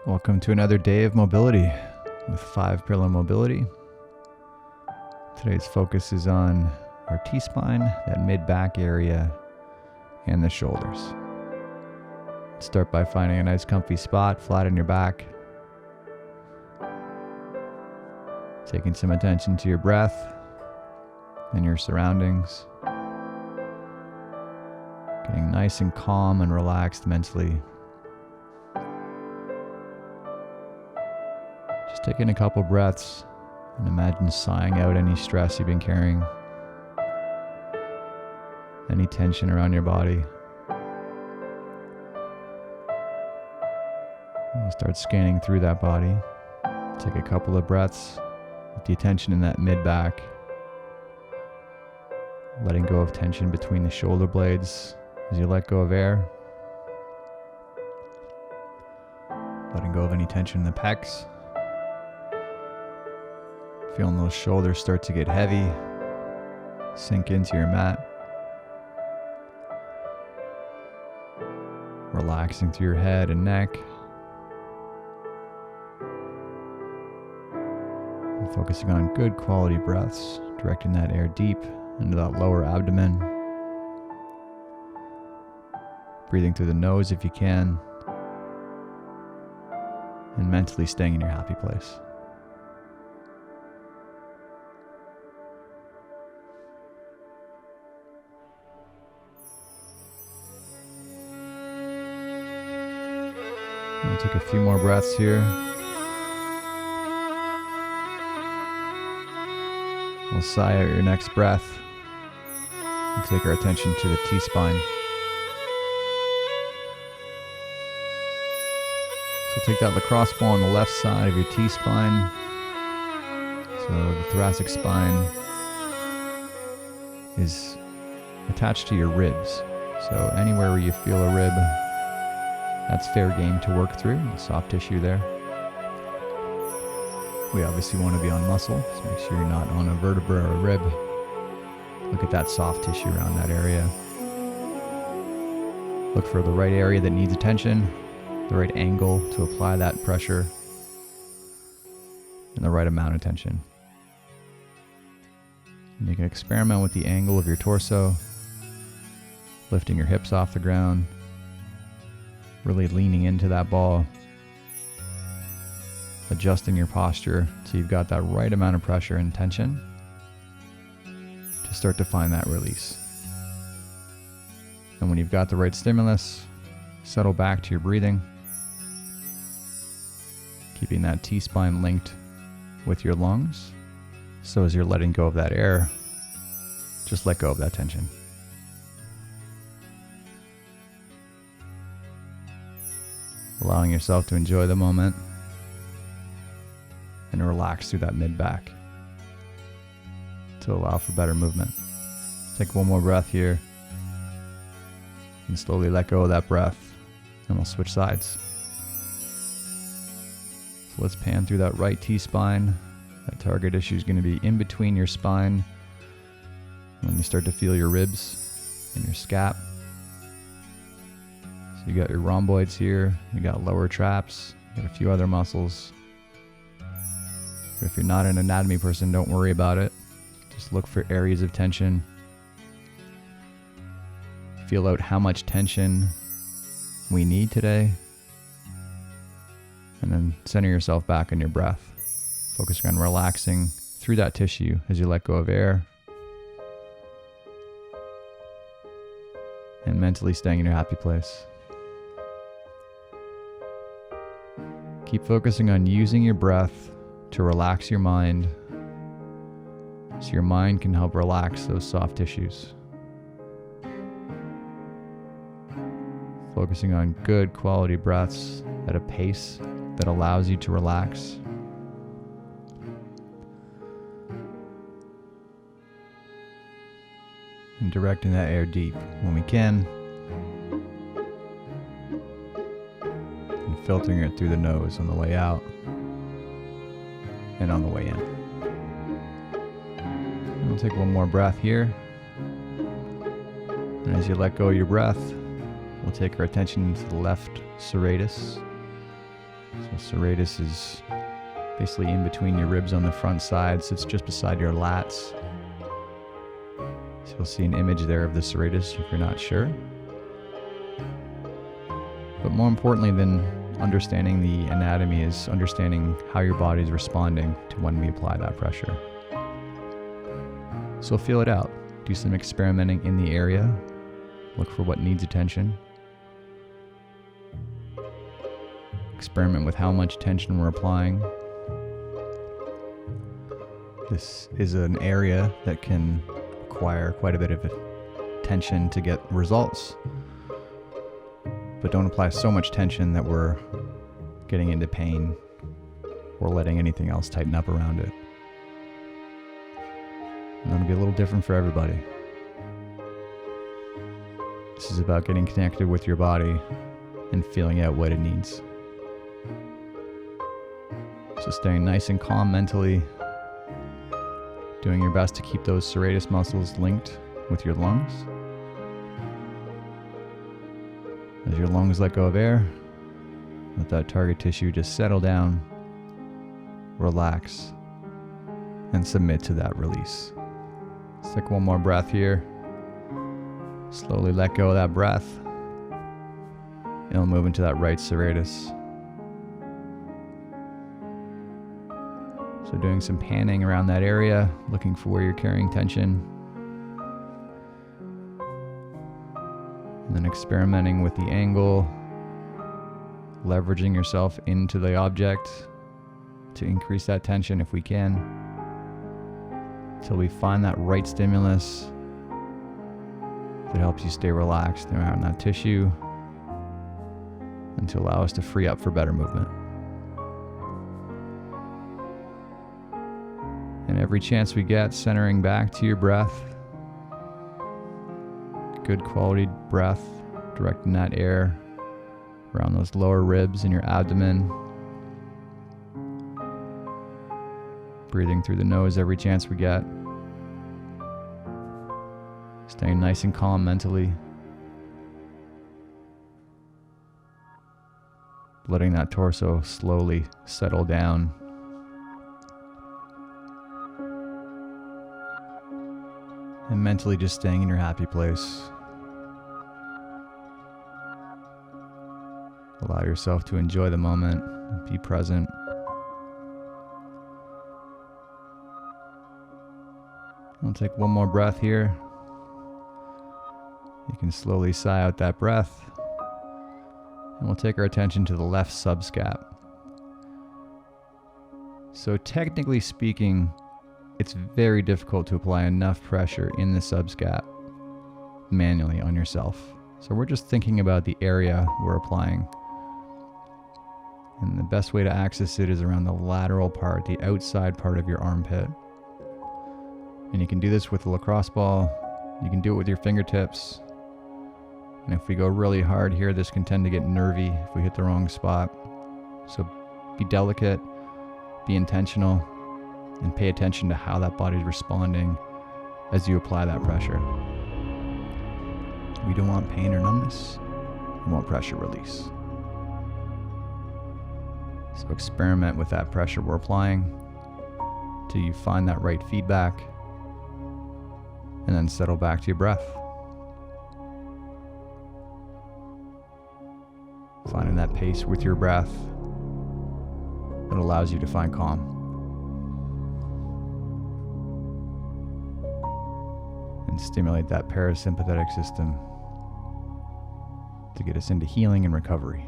Welcome to another day of mobility with 5 Pillar Mobility. Today's focus is on our T-spine, that mid-back area, and the shoulders. Start by finding a nice comfy spot, flat on your back. Taking some attention to your breath and your surroundings. Getting nice and calm and relaxed mentally. Just taking a couple breaths and imagine sighing out any stress you've been carrying, any tension around your body. And start scanning through that body. Take a couple of breaths with the attention in that mid-back, letting go of tension between the shoulder blades as you let go of air. Letting go of any tension in the pecs. Feeling those shoulders start to get heavy, sink into your mat. Relaxing through your head and neck. And focusing on good quality breaths, directing that air deep into that lower abdomen. Breathing through the nose if you can. And mentally staying in your happy place. We'll take a few more breaths here. We'll sigh out your next breath and take our attention to the T-spine. So take that lacrosse ball on the left side of your T-spine. So the thoracic spine is attached to your ribs. So anywhere where you feel a rib, that's fair game to work through, the soft tissue there. We obviously want to be on muscle, so make sure you're not on a vertebra or a rib. Look at that soft tissue around that area. Look for the right area that needs attention, the right angle to apply that pressure, and the right amount of tension. And you can experiment with the angle of your torso, lifting your hips off the ground, really leaning into that ball, adjusting your posture so you've got that right amount of pressure and tension to start to find that release. And when you've got the right stimulus, settle back to your breathing, keeping that T-spine linked with your lungs. So as you're letting go of that air, just let go of that tension. Allowing yourself to enjoy the moment and relax through that mid-back to allow for better movement. Take one more breath here and slowly let go of that breath, and we'll switch sides. So let's pan through that right T-spine. That target issue is going to be in between your spine when you start to feel your ribs and your scap. You got your rhomboids here, you got lower traps, you got a few other muscles. But if you're not an anatomy person, don't worry about it. Just look for areas of tension. Feel out how much tension we need today. And then center yourself back on your breath, focusing on relaxing through that tissue as you let go of air. And mentally staying in your happy place. Keep focusing on using your breath to relax your mind so your mind can help relax those soft tissues. Focusing on good quality breaths at a pace that allows you to relax. And directing that air deep when we can. Filtering it through the nose on the way out and on the way in. And we'll take one more breath here. And as you let go of your breath, we'll take our attention to the left serratus, So serratus is basically in between your ribs on the front side, so it's just beside your lats. So you'll see an image there of the serratus if you're not sure. But more importantly than understanding the anatomy is understanding how your body is responding to when we apply that pressure. So feel it out. Do some experimenting in the area. Look for what needs attention. Experiment with how much tension we're applying. This is an area that can require quite a bit of tension to get results. But don't apply so much tension that we're getting into pain or letting anything else tighten up around it. And that'll be a little different for everybody. This is about getting connected with your body and feeling out what it needs. So staying nice and calm mentally, doing your best to keep those serratus muscles linked with your lungs. As your lungs let go of air, let that target tissue just settle down, relax, and submit to that release. Let's take one more breath here. Slowly let go of that breath. And we'll move into that right serratus. So doing some panning around that area, looking for where you're carrying tension. And then experimenting with the angle, leveraging yourself into the object to increase that tension if we can, until we find that right stimulus that helps you stay relaxed around that tissue and to allow us to free up for better movement. And every chance we get, centering back to your breath, good quality breath, directing that air around those lower ribs in your abdomen. Breathing through the nose every chance we get. Staying nice and calm mentally. Letting that torso slowly settle down. And mentally just staying in your happy place. Allow yourself to enjoy the moment, be present. We'll take one more breath here. You can slowly sigh out that breath. And we'll take our attention to the left subscap. So technically speaking, it's very difficult to apply enough pressure in the subscap manually on yourself. So we're just thinking about the area we're applying. And the best way to access it is around the lateral part, the outside part of your armpit. And you can do this with a lacrosse ball. You can do it with your fingertips. And if we go really hard here, this can tend to get nervy if we hit the wrong spot. So be delicate, be intentional, and pay attention to how that body's responding as you apply that pressure. We don't want pain or numbness. We want pressure release. So experiment with that pressure we're applying till you find that right feedback, and then settle back to your breath. Finding that pace with your breath that allows you to find calm. And stimulate that parasympathetic system to get us into healing and recovery.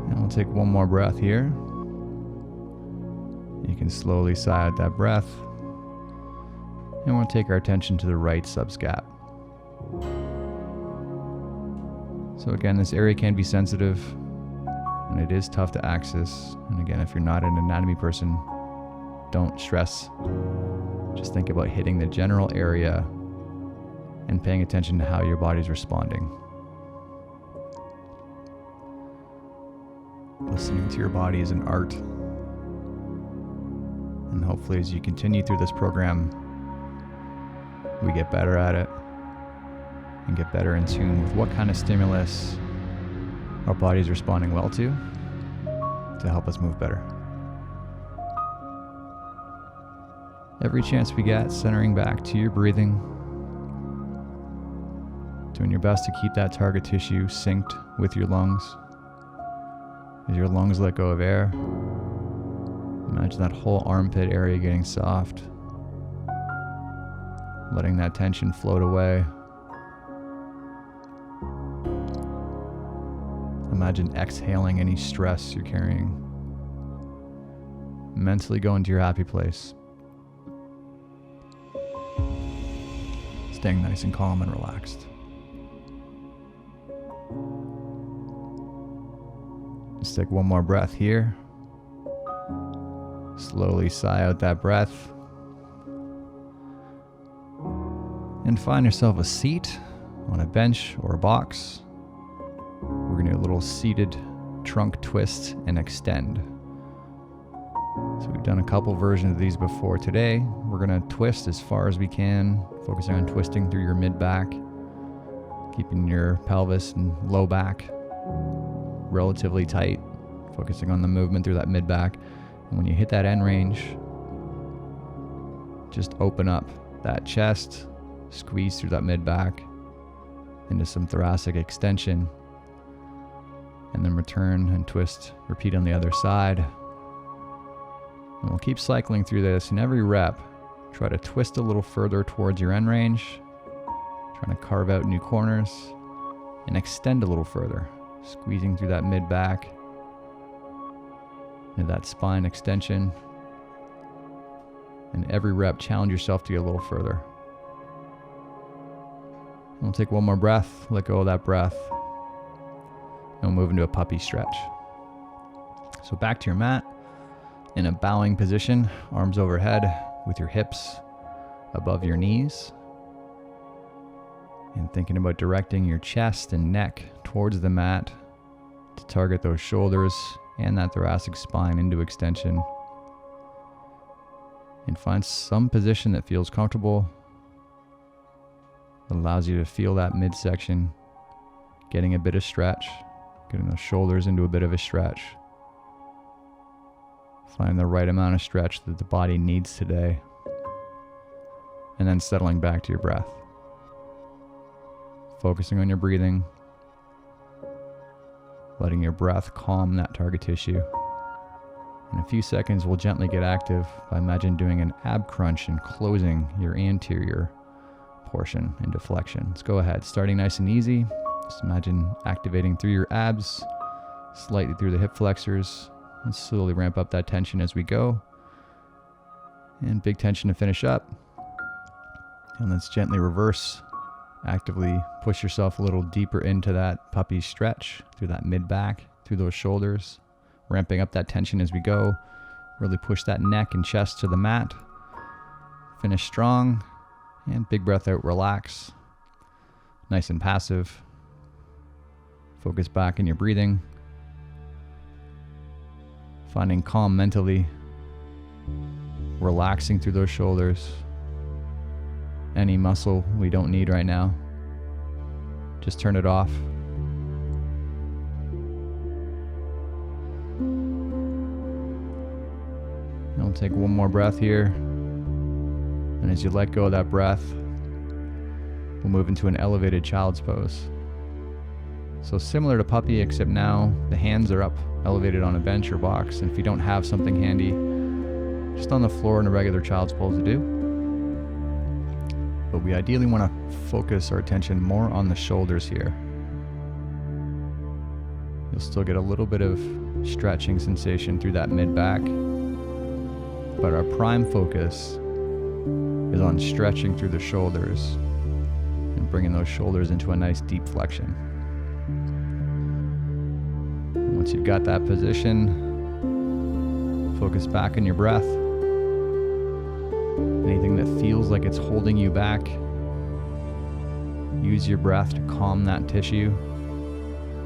And we'll take one more breath here. You can slowly sigh out that breath. And we'll take our attention to the right subscap. So again, this area can be sensitive and it is tough to access. And again, if you're not an anatomy person, don't stress. Just think about hitting the general area and paying attention to how your body's responding. Listening to your body is an art. And hopefully as you continue through this program, we get better at it. and get better in tune with what kind of stimulus our body is responding well to help us move better. Every chance we get, centering back to your breathing, doing your best to keep that target tissue synced with your lungs. As your lungs let go of air, imagine that whole armpit area getting soft, letting that tension float away. Imagine exhaling any stress you're carrying. Mentally go into your happy place. Staying nice and calm and relaxed. Just take one more breath here. Slowly sigh out that breath. And find yourself a seat on a bench or a box. We're going to do a little seated trunk twist and extend. So we've done a couple versions of these before. Today, we're going to twist as far as we can, focusing on twisting through your mid-back, keeping your pelvis and low back relatively tight, focusing on the movement through that mid-back. And when you hit that end range, just open up that chest, squeeze through that mid-back into some thoracic extension, and then return and twist, repeat on the other side. And we'll keep cycling through this. In every rep, try to twist a little further towards your end range, trying to carve out new corners, and extend a little further, squeezing through that mid-back, into that spine extension. And every rep, challenge yourself to get a little further. And we'll take one more breath, let go of that breath, and we'll move into a puppy stretch. So back to your mat, in a bowing position, arms overhead with your hips above your knees. And thinking about directing your chest and neck towards the mat to target those shoulders and that thoracic spine into extension. And find some position that feels comfortable, that allows you to feel that midsection, getting a bit of stretch, getting those shoulders into a bit of a stretch. Find the right amount of stretch that the body needs today. And then settling back to your breath. Focusing on your breathing. Letting your breath calm that target tissue. In a few seconds, we'll gently get active by imagine doing an ab crunch and closing your anterior portion into flexion. Let's go ahead, starting nice and easy. Just imagine activating through your abs, slightly through the hip flexors, and slowly ramp up that tension as we go. And big tension to finish up. And let's gently reverse. Actively push yourself a little deeper into that puppy stretch, through that mid-back, through those shoulders. Ramping up that tension as we go. Really push that neck and chest to the mat. Finish strong. And big breath out, relax. Nice and passive. Focus back in your breathing. Finding calm mentally. Relaxing through those shoulders. Any muscle we don't need right now, just turn it off. And we'll take one more breath here. And as you let go of that breath, we'll move into an elevated child's pose. So similar to puppy, except now the hands are up, elevated on a bench or box. And if you don't have something handy, just on the floor in a regular child's pose to do. But we ideally want to focus our attention more on the shoulders here. You'll still get a little bit of stretching sensation through that mid-back, but our prime focus is on stretching through the shoulders and bringing those shoulders into a nice deep flexion. And once you've got that position, focus back on your breath. Anything that feels like it's holding you back, use your breath to calm that tissue,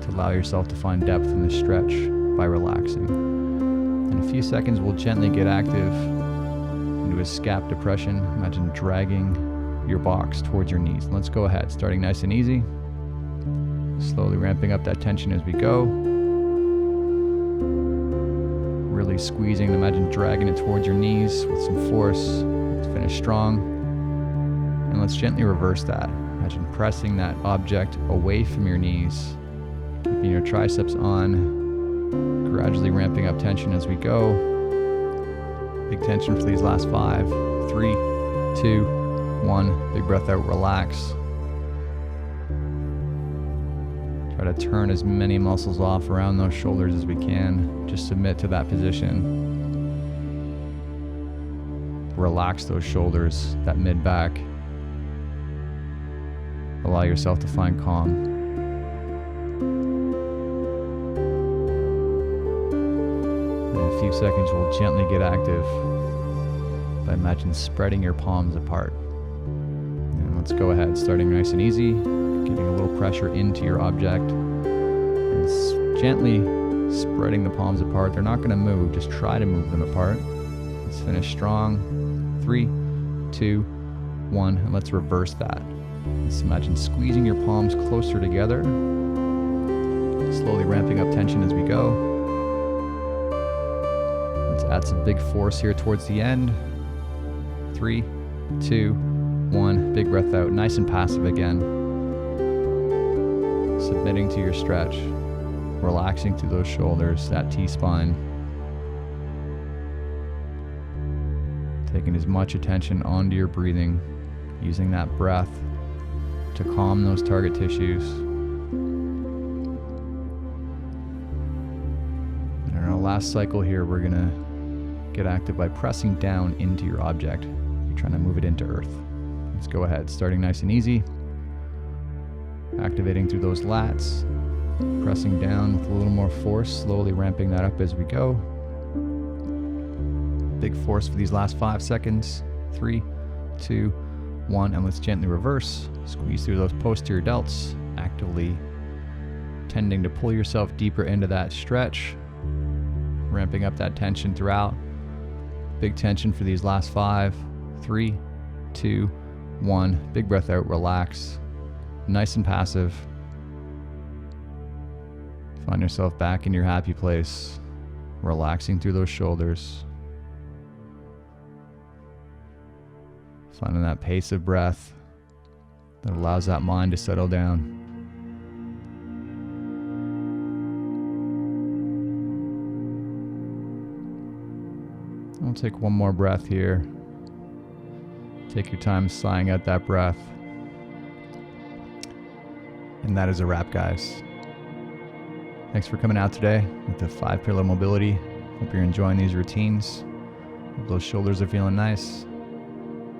to allow yourself to find depth in the stretch by relaxing. In a few seconds, we'll gently get active into a scap depression. Imagine dragging your box towards your knees. Let's go ahead, starting nice and easy. Slowly ramping up that tension as we go. Really squeezing, imagine dragging it towards your knees with some force. Let's finish strong. And let's gently reverse that. Imagine pressing that object away from your knees, keeping your triceps on, gradually ramping up tension as we go. Big tension for these last 5, 3, 2, 1. Big breath out, relax. Try to turn as many muscles off around those shoulders as we can. Just submit to that position. Relax those shoulders, that mid-back. Allow yourself to find calm. In a few seconds, we'll gently get active by imagine spreading your palms apart. And let's go ahead, starting nice and easy, getting a little pressure into your object, and gently spreading the palms apart. They're not going to move, just try to move them apart. Let's finish strong. 3, 2, 1, and let's reverse that. Let's imagine squeezing your palms closer together, slowly ramping up tension as we go. Let's add some big force here towards the end. 3, 2, 1, big breath out, nice and passive again. Submitting to your stretch, relaxing through those shoulders, that T-spine. Taking as much attention onto your breathing, using that breath to calm those target tissues. In our last cycle here, we're gonna get active by pressing down into your object. You're trying to move it into earth. Let's go ahead, starting nice and easy. Activating through those lats, pressing down with a little more force, slowly ramping that up as we go. Big force for these last 5 seconds. 3, 2, 1, and let's gently reverse. Squeeze through those posterior delts, actively tending to pull yourself deeper into that stretch, ramping up that tension throughout. Big tension for these last 5, 3, 2, 1. Big breath out, relax. Nice and passive. Find yourself back in your happy place, relaxing through those shoulders. Finding that pace of breath that allows that mind to settle down. I'll take one more breath here. Take your time sighing out that breath. And that is a wrap, guys. Thanks for coming out today with the 5-pillar mobility. Hope you're enjoying these routines. Hope those shoulders are feeling nice.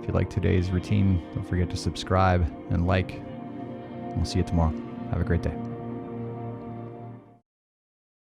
If you like today's routine, don't forget to subscribe and like. We'll see you tomorrow. Have a great day.